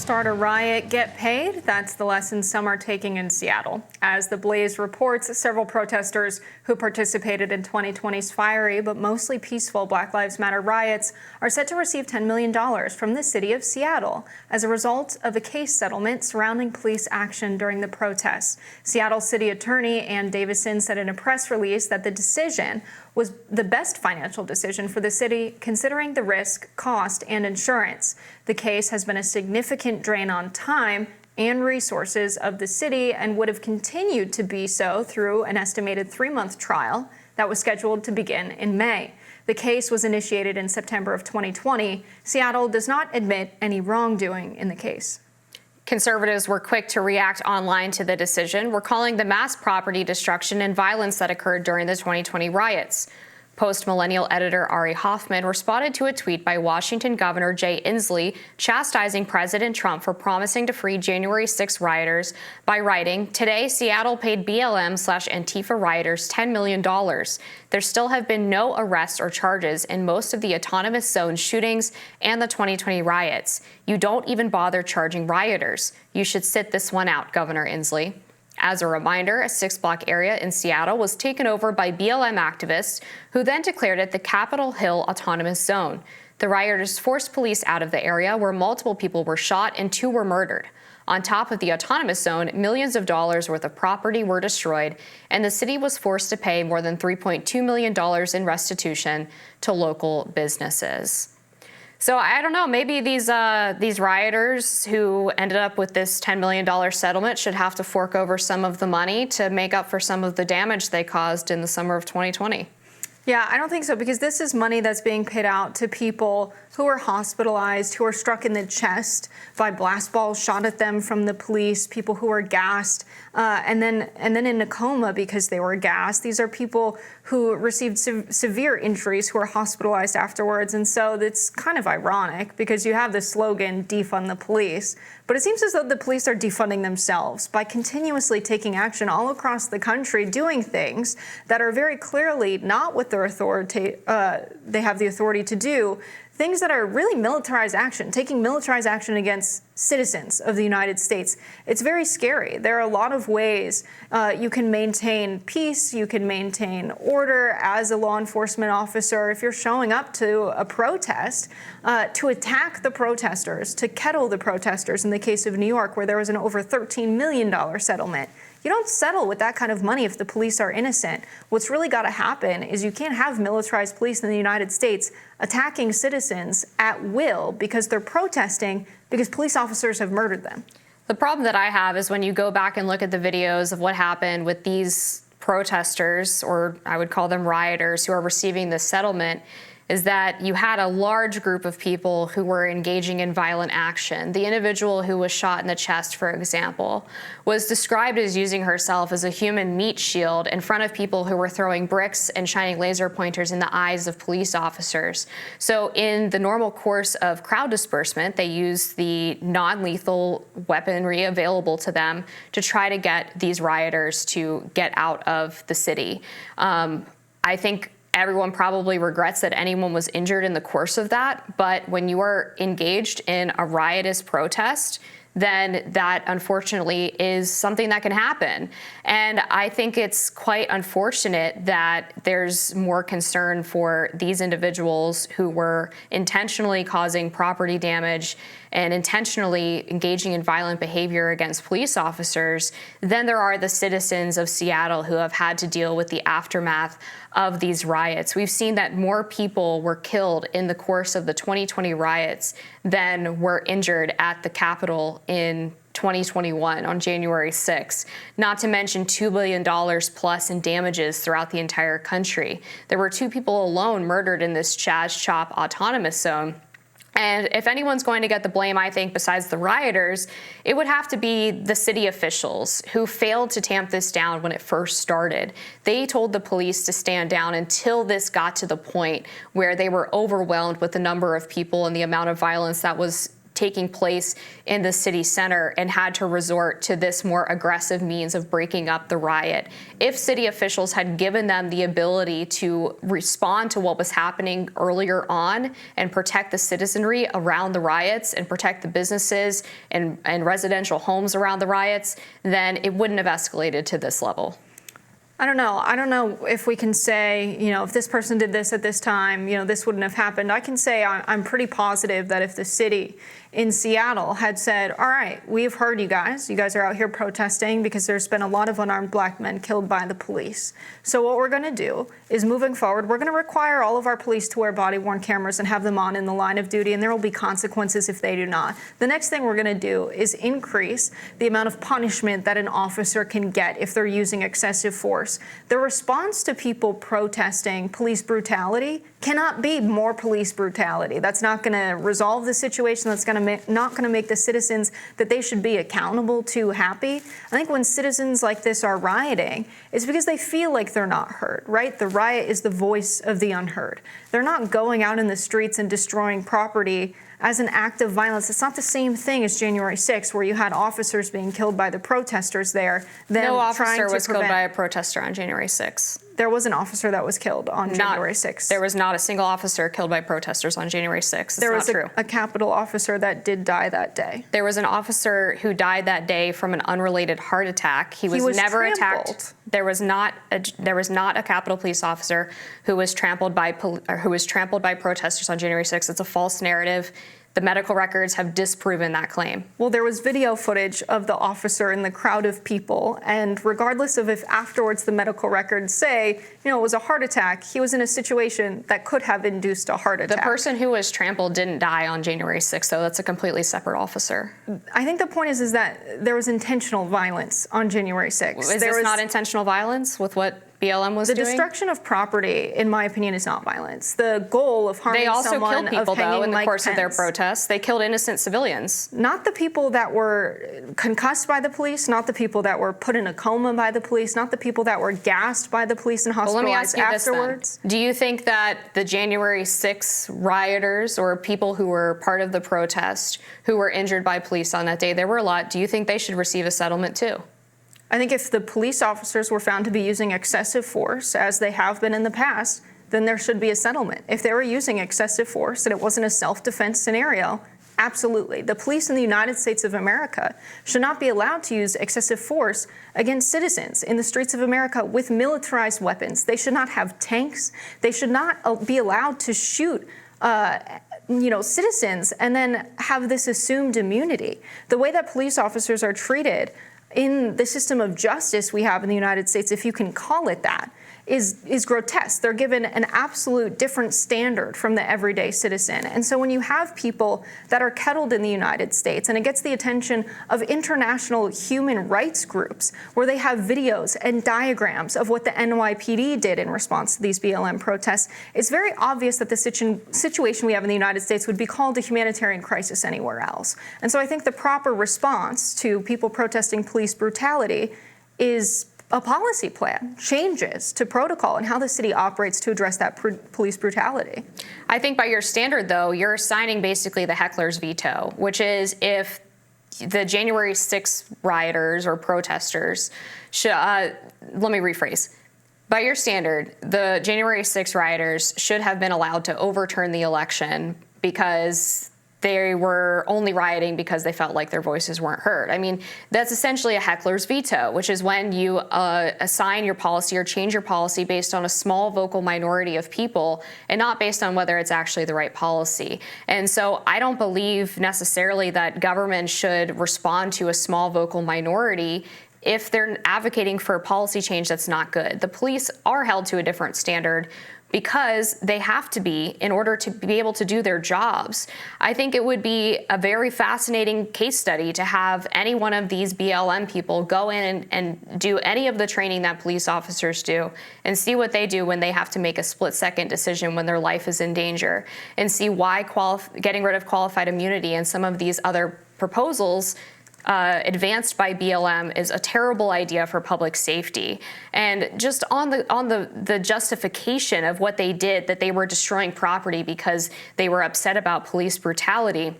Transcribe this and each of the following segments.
start a riot, get paid. That's the lesson some are taking in Seattle. As the Blaze reports, several protesters who participated in 2020's fiery but mostly peaceful Black Lives Matter riots are set to receive $10 million from the city of Seattle as a result of a case settlement surrounding police action during the protests. Seattle City Attorney Ann Davison said in a press release that the decision was the best financial decision for the city, considering the risk, cost, and insurance. The case has been a significant drain on time and resources of the city and would have continued to be so through an estimated 3-month trial that was scheduled to begin in May. The case was initiated in September of 2020. Seattle does not admit any wrongdoing in the case. Conservatives were quick to react online to the decision, recalling the mass property destruction and violence that occurred during the 2020 riots. Post-millennial editor Ari Hoffman responded to a tweet by Washington Governor Jay Inslee chastising President Trump for promising to free January 6 rioters by writing, "Today, Seattle paid BLM/Antifa rioters $10 million. There still have been no arrests or charges in most of the autonomous zone shootings and the 2020 riots. You don't even bother charging rioters. You should sit this one out, Governor Inslee." As a reminder, a 6-block area in Seattle was taken over by BLM activists who then declared it the Capitol Hill Autonomous Zone. The rioters forced police out of the area where multiple people were shot and 2 were murdered. On top of the Autonomous Zone, millions of dollars worth of property were destroyed, and the city was forced to pay more than $3.2 million in restitution to local businesses. So I don't know, maybe these rioters who ended up with this $10 million settlement should have to fork over some of the money to make up for some of the damage they caused in the summer of 2020. Yeah, I don't think so, because this is money that's being paid out to people who are hospitalized, who are struck in the chest by blast balls shot at them from the police, people who are gassed, and then in a coma because they were gassed. These are people who received severe injuries who are hospitalized afterwards. And so it's kind of ironic because you have the slogan, defund the police, but it seems as though the police are defunding themselves by continuously taking action all across the country, doing things that are very clearly not what their authority, they have the authority to do, things that are really militarized action, taking militarized action against citizens of the United States. It's very scary. There are a lot of ways you can maintain peace, you can maintain order as a law enforcement officer if you're showing up to a protest to attack the protesters, to kettle the protesters in the case of New York, where there was an over $13 million settlement. You don't settle with that kind of money if the police are innocent. What's really got to happen is you can't have militarized police in the United States attacking citizens at will because they're protesting because police officers have murdered them. The problem that I have is when you go back and look at the videos of what happened with these protesters, or I would call them rioters, who are receiving this settlement, is that you had a large group of people who were engaging in violent action. The individual who was shot in the chest, for example, was described as using herself as a human meat shield in front of people who were throwing bricks and shining laser pointers in the eyes of police officers. So in the normal course of crowd dispersement, they use the non-lethal weaponry available to them to try to get these rioters to get out of the city. I think everyone probably regrets that anyone was injured in the course of that, but when you are engaged in a riotous protest, then that unfortunately is something that can happen. And I think it's quite unfortunate that there's more concern for these individuals who were intentionally causing property damage and intentionally engaging in violent behavior against police officers than there are the citizens of Seattle who have had to deal with the aftermath of these riots. We've seen that more people were killed in the course of the 2020 riots than were injured at the Capitol in 2021 on January 6th, not to mention $2 billion plus in damages throughout the entire country. There were 2 people alone murdered in this Chaz Chop autonomous zone. And if anyone's going to get the blame, I think, besides the rioters, it would have to be the city officials who failed to tamp this down when it first started. They told the police to stand down until this got to the point where they were overwhelmed with the number of people and the amount of violence that was taking place in the city center and had to resort to this more aggressive means of breaking up the riot. If city officials had given them the ability to respond to what was happening earlier on and protect the citizenry around the riots and protect the businesses and residential homes around the riots, then it wouldn't have escalated to this level. I don't know. I don't know if we can say, if this person did this at this time, this wouldn't have happened. I can say I'm pretty positive that if the city in Seattle had said, all right, we've heard you guys are out here protesting because there's been a lot of unarmed black men killed by the police. So what we're going to do is, moving forward, we're going to require all of our police to wear body-worn cameras and have them on in the line of duty, and there will be consequences if they do not. The next thing we're going to do is increase the amount of punishment that an officer can get if they're using excessive force. The response to people protesting police brutality cannot be more police brutality. That's not going to resolve the situation. That's not going to make the citizens that they should be accountable to happy. I think when citizens like this are rioting, it's because they feel like they're not heard, right? The riot is the voice of the unheard. They're not going out in the streets and destroying property as an act of violence. It's not the same thing as January 6th, where you had officers being killed by the protesters there. No officer was killed by a protester on January 6th. There was an officer that was killed on January 6th. There was not a single officer killed by protesters on January 6th. There was a Capitol officer that did die that day. There was an officer who died that day from an unrelated heart attack. He was never attacked. There was not a Capitol police officer who was trampled by protesters on January 6th. It's a false narrative. The medical records have disproven that claim. Well, there was video footage of the officer in the crowd of people, and regardless of if afterwards the medical records say, it was a heart attack, he was in a situation that could have induced a heart attack. The person who was trampled didn't die on January 6th, though. That's a completely separate officer. I think the point is that there was intentional violence on January 6th. Is this not intentional violence with what BLM was doing? The destruction of property, in my opinion, is not violence. The goal of harming someone, they also killed people, though, in the course of their protests. They killed innocent civilians. Not the people that were concussed by the police, not the people that were put in a coma by the police, not the people that were gassed by the police and hospitalized afterwards. Do you think that the January 6th rioters or people who were part of the protest who were injured by police on that day, there were a lot, do you think they should receive a settlement too? I think if the police officers were found to be using excessive force, as they have been in the past, then there should be a settlement. If they were using excessive force and it wasn't a self-defense scenario, absolutely. The police in the United States of America should not be allowed to use excessive force against citizens in the streets of America with militarized weapons. They should not have tanks. They should not be allowed to shoot citizens and then have this assumed immunity. The way that police officers are treated in the system of justice we have in the United States, if you can call it that, is grotesque. They're given an absolute different standard from the everyday citizen. And so when you have people that are kettled in the United States, and it gets the attention of international human rights groups, where they have videos and diagrams of what the NYPD did in response to these BLM protests, it's very obvious that the situation we have in the United States would be called a humanitarian crisis anywhere else. And so I think the proper response to people protesting police brutality is a policy plan, changes to protocol and how the city operates to address that police brutality. I think by your standard, though, you're assigning basically the heckler's veto, which is if the January 6th rioters or protesters should, let me rephrase. By your standard, the January 6th rioters should have been allowed to overturn the election because they were only rioting because they felt like their voices weren't heard. I mean, that's essentially a heckler's veto, which is when you assign your policy or change your policy based on a small vocal minority of people and not based on whether it's actually the right policy. And so I don't believe necessarily that government should respond to a small vocal minority if they're advocating for a policy change that's not good. The police are held to a different standard because they have to be in order to be able to do their jobs. I think it would be a very fascinating case study to have any one of these BLM people go in and do any of the training that police officers do and see what they do when they have to make a split-second decision when their life is in danger, and see why getting rid of qualified immunity and some of these other proposals advanced by BLM is a terrible idea for public safety. And just on the justification of what they did, that they were destroying property because they were upset about police brutality,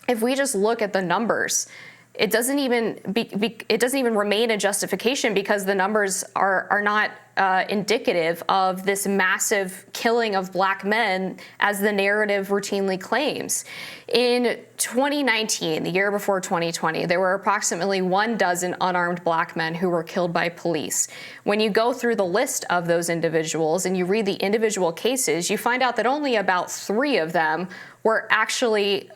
if we just look at the numbers, it doesn't even remain a justification, because the numbers are not indicative of this massive killing of black men as the narrative routinely claims. In 2019, the year before 2020, there were approximately 12 unarmed black men who were killed by police. When you go through the list of those individuals and you read the individual cases, you find out that only about 3 of them were actually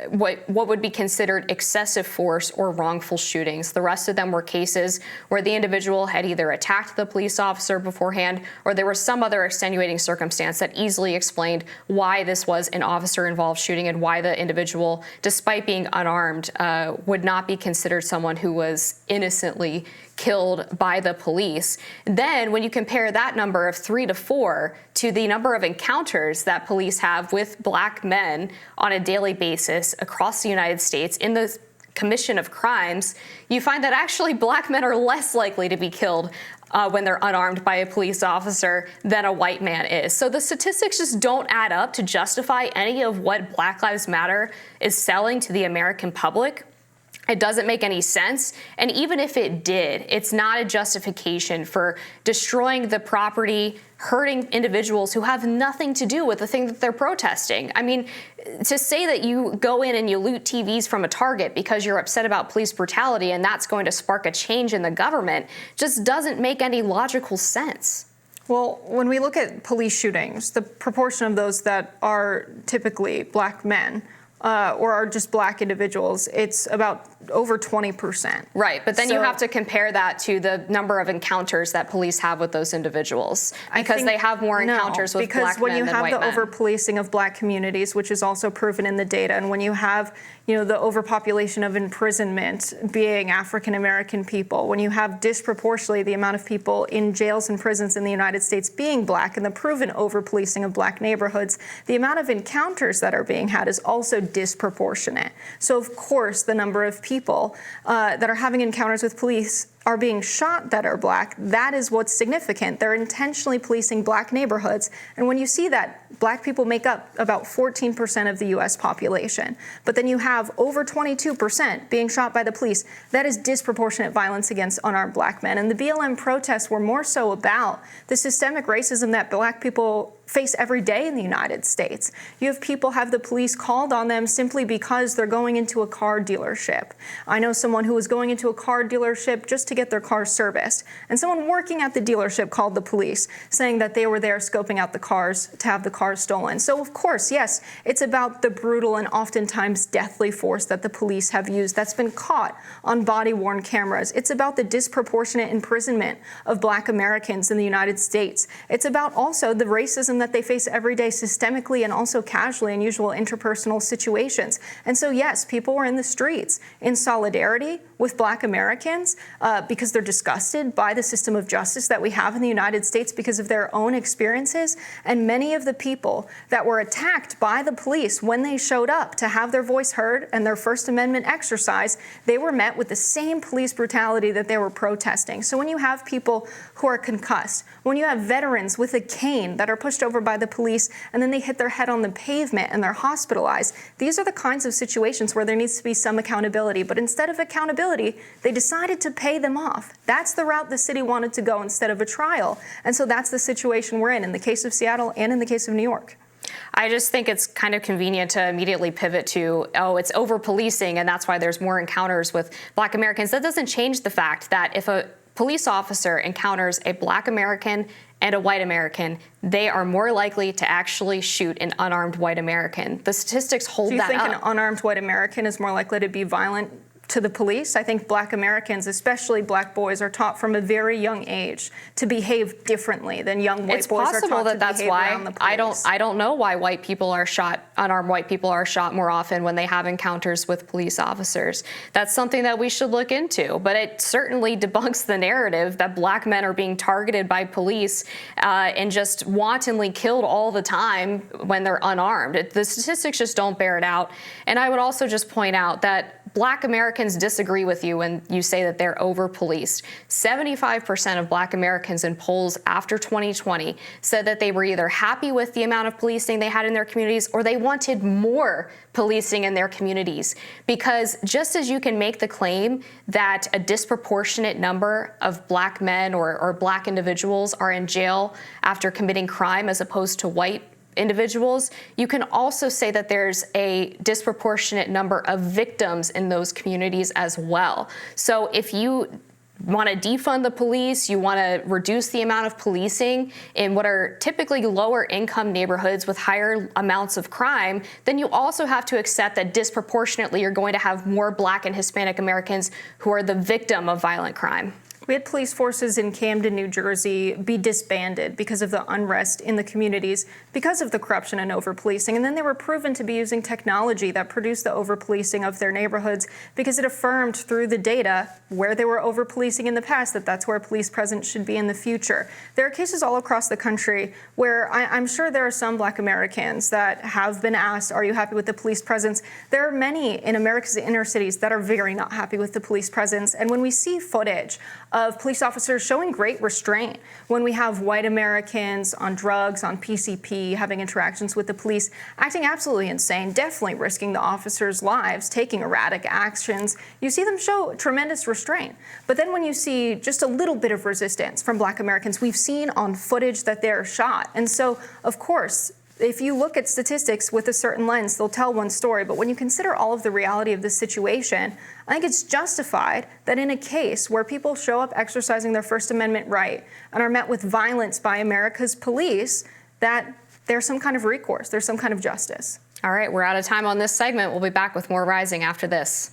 what would be considered excessive force or wrongful shootings. The rest of them were cases where the individual had either attacked the police officer beforehand, or there was some other extenuating circumstance that easily explained why this was an officer-involved shooting and why the individual, despite being unarmed, would not be considered someone who was innocently killed by the police. Then when you compare that number of 3 to 4 to the number of encounters that police have with black men on a daily basis across the United States in the commission of crimes, you find that actually black men are less likely to be killed when they're unarmed by a police officer than a white man is. So the statistics just don't add up to justify any of what Black Lives Matter is selling to the American public. It doesn't make any sense. And even if it did, it's not a justification for destroying the property, hurting individuals who have nothing to do with the thing that they're protesting. I mean, to say that you go in and you loot TVs from a Target because you're upset about police brutality and that's going to spark a change in the government just doesn't make any logical sense. Well, when we look at police shootings, the proportion of those that are typically black men or are just black individuals, it's about over 20%. Right, but then you have to compare that to the number of encounters that police have with those individuals, because they have more encounters with black men than white men. Because when you have the over-policing of black communities, which is also proven in the data, and when you have, the overpopulation of imprisonment being African American people, when you have disproportionately the amount of people in jails and prisons in the United States being black, and the proven over-policing of black neighborhoods, the amount of encounters that are being had is also disproportionate. So of course, the number of people that are having encounters with police are being shot that are black. That is what's significant. They're intentionally policing black neighborhoods. And when you see that, black people make up about 14% of the US population. But then you have over 22% being shot by the police. That is disproportionate violence against unarmed black men. And the BLM protests were more so about the systemic racism that black people face every day in the United States. You have people have the police called on them simply because they're going into a car dealership. I know someone who was going into a car dealership just to get their car serviced, and someone working at the dealership called the police saying that they were there scoping out the cars to have the cars stolen. So of course, yes, it's about the brutal and oftentimes deathly force that the police have used that's been caught on body-worn cameras. It's about the disproportionate imprisonment of black Americans in the United States. It's about also the racism that they face every day systemically and also casually in usual interpersonal situations. And so yes, people were in the streets in solidarity with black Americans because they're disgusted by the system of justice that we have in the United States because of their own experiences. And many of the people that were attacked by the police when they showed up to have their voice heard and their First Amendment exercise, they were met with the same police brutality that they were protesting. So when you have people who are concussed, when you have veterans with a cane that are pushed over by the police and then they hit their head on the pavement and they're hospitalized, these are the kinds of situations where there needs to be some accountability. But instead of accountability, they decided to pay them off. That's the route the city wanted to go instead of a trial. And so that's the situation we're in the case of Seattle and in the case of New York. I just think it's kind of convenient to immediately pivot to, oh, it's over-policing and that's why there's more encounters with black Americans. That doesn't change the fact that if a police officer encounters a black American and a white American, they are more likely to actually shoot an unarmed white American. The statistics hold that up. Do you think an unarmed white American is more likely to be violent to the police? I think black Americans, especially black boys, are taught from a very young age to behave differently than young white boys are taught to behave around the police. I don't know why white people are shot, unarmed white people are shot more often when they have encounters with police officers. That's something that we should look into, but it certainly debunks the narrative that black men are being targeted by police and just wantonly killed all the time when they're unarmed. The statistics just don't bear it out. And I would also just point out that Black Americans disagree with you when you say that they're over-policed. 75% of Black Americans in polls after 2020 said that they were either happy with the amount of policing they had in their communities or they wanted more policing in their communities. Because just as you can make the claim that a disproportionate number of Black men or Black individuals are in jail after committing crime as opposed to white individuals, you can also say that there's a disproportionate number of victims in those communities as well. So if you want to defund the police, you want to reduce the amount of policing in what are typically lower income neighborhoods with higher amounts of crime, then you also have to accept that disproportionately you're going to have more Black and Hispanic Americans who are the victim of violent crime. We had police forces in Camden, New Jersey be disbanded because of the unrest in the communities, because of the corruption and over-policing. And then they were proven to be using technology that produced the over-policing of their neighborhoods because it affirmed through the data where they were over-policing in the past, that that's where police presence should be in the future. There are cases all across the country where I'm sure there are some Black Americans that have been asked, are you happy with the police presence? There are many in America's inner cities that are very not happy with the police presence. And when we see footage of police officers showing great restraint, when we have white Americans on drugs, on PCP, having interactions with the police, acting absolutely insane, definitely risking the officers' lives, taking erratic actions, you see them show tremendous restraint. But then when you see just a little bit of resistance from Black Americans, we've seen on footage that they're shot. And so, of course, if you look at statistics with a certain lens, they'll tell one story. But when you consider all of the reality of this situation, I think it's justified that in a case where people show up exercising their First Amendment right and are met with violence by America's police, that there's some kind of recourse, there's some kind of justice. All right, we're out of time on this segment. We'll be back with more Rising after this.